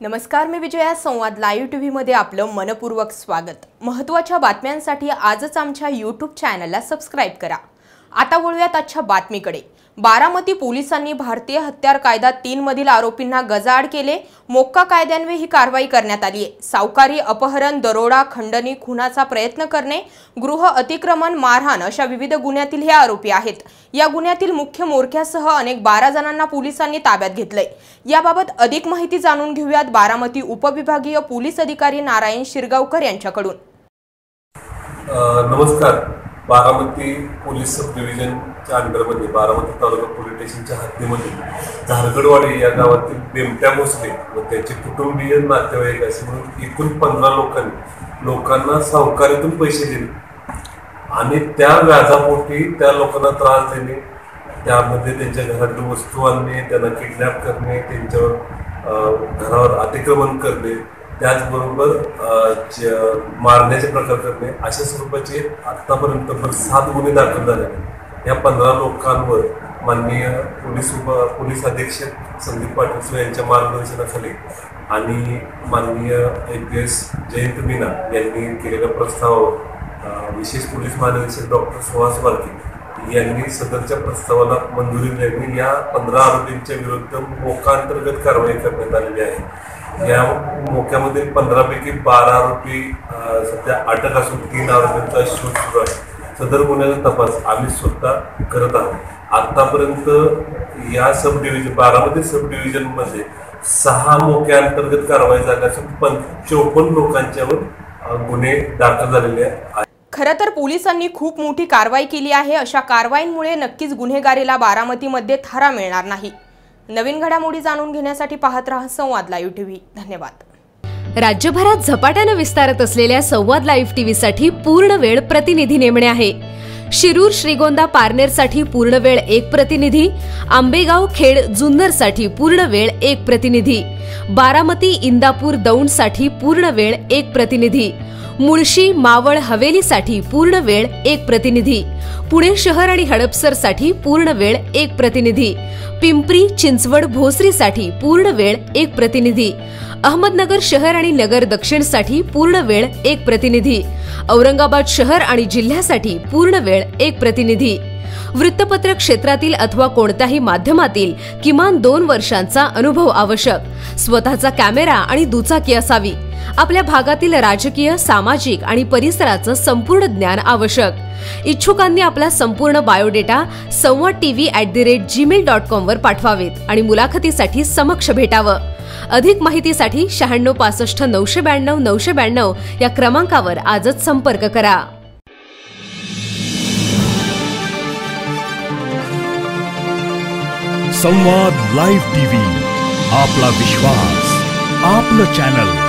नमस्कार, मी विजया. संवाद लाईव्ह टीव्हीमध्ये आपलं मनपूर्वक स्वागत. महत्त्वाच्या बातम्यांसाठी आजच आमच्या YouTube चॅनलला सबस्क्राइब करा. आता वळूयात आजच्या बातमीकडे. बारामती पोलिसांनी भारतीय हत्यार कायदा 3 मधील आरोपींना गजाआड केले. मोक्का कायद्यान्वये ही कारवाई करण्यात आली आहे. सावकारी, अपहरण, दरोडा, खंडणी, खुनाचा प्रयत्न करणे, गृह अतिक्रमण, मारहाण अशा विविध गुन्ह्यातील हे आरोपी आहेत. या गुन्ह्यातील मुख्य मोरक्यासह अनेक 12 जणांना पोलिसांनी ताब्यात घेतलंय. याबाबत अधिक माहिती जाणून घेऊयात बारामती उपविभागीय पोलीस अधिकारी नारायण शिरगावकर यांच्याकडून. नमस्कार. बारामती पोलीस सब डिव्हिजनच्या अंडरमध्ये बारामती तालुका पोलीस स्टेशनच्या हद्दीमध्ये झारगडवाडी या गावातील बेमट्या भोसले व त्याचे कुटुंबीय नातेवाईक असे म्हणून एकूण 15 लोकांना सावकारीतून पैसे दिले आणि त्या व्याजापोटी त्या लोकांना त्रास देणे, त्यामध्ये त्यांच्या घरातील वस्तू आणणे, त्यांना किडनॅप करणे, त्यांच्यावर घरावर अतिक्रमण करणे, त्याचबरोबर मारण्याचे प्रकार करणे, अशा स्वरूपाचे आतापर्यंत 7 गुन्हे दाखल झाले. या 15 लोकांवर माननीय पोलीस अधीक्षक संदीप पाटील यांच्या मार्गदर्शनाखाली आणि माननीय APS जयंत मीना यांनी केलेल्या प्रस्तावावर विशेष पोलीस महानिरीक्षक डॉक्टर सुहास वारके यांनी सदरच्या प्रस्तावाला मंजुरी दिल्याने या 15 आरोपींच्या विरुद्ध मोक्का अंतर्गत कारवाई करण्यात आलेली आहे. या मोक्यामध्ये 15 पैकी 12 आरोपी सध्या अटक असून 3 आरोपींचा शोध सुरू आहे. सदर गुन्ह्याचा तपास आम्ही स्वतः करत आहोत. आतापर्यंत या सब डिव्हिजन बारामती सब डिव्हिजनमध्ये 6 मोक्या अंतर्गत कारवाई झाली असून 54 लोकांच्यावर गुन्हे दाखल झालेले आहेत. खरं तर पोलिसांनी खूप मोठी कारवाई केली आहे. अशा कारवाईंमुळे नक्कीच गुन्हेगारीला बारामतीमध्ये थारा मिळणार नाही. नवीन घडामोडी जाणून घेण्यासाठी पाहत रहा संवाद लाईव्ह टीव्ही. धन्यवाद. राज्यभरात झपाट्याने विस्तारत असलेल्या संवाद लाईव्ह टीव्हीसाठी पूर्ण वेळ प्रतिनिधी नेमणे आहे. शिरूर श्रीगोंदा पारनेरसाठी पूर्ण वेळ 1 प्रतिनिधी, आंबेगाव खेड जुन्नरसाठी पूर्ण वेळ 1 प्रतिनिधी, बारामती इंदापूर दौंडसाठी पूर्ण वेळ 1 प्रतिनिधी, मुळशी मावळ हवेलीसाठी पूर्ण वेळ 1 प्रतिनिधी, पुणे शहर आणि हडपसरसाठी पूर्ण वेळ 1 प्रतिनिधी, पिंपरी चिंचवड भोसरीसाठी पूर्ण वेळ 1 प्रतिनिधी, अहमदनगर शहर आणि नगर दक्षिणसाठी पूर्ण वेळ 1 प्रतिनिधी, औरंगाबाद शहर आणि जिल्ह्यासाठी पूर्ण वेळ 1 प्रतिनिधी. वृत्तपत्र क्षेत्रातील अथवा कोणत्याही माध्यमातील किमान 2 वर्षांचा अनुभव आवश्यक. स्वतःचा कॅमेरा आणि दुचाकी असावी. आपल्या भागातील राजकीय, सामाजिक आणि परिसराचं संपूर्ण ज्ञान आवश्यक. इच्छुकांनी आपला संपूर्ण बायोडेटा sanwadtv@gmail.com वर पाठवावेत आणि मुलाखतीसाठी समक्ष भेटावं. अधिक माहितीसाठी 96 65 992 992 या क्रमांकावर आजच संपर्क करा. संवाद लाईव्ह टीव्ही, आपला विश्वास, आपलं चॅनल.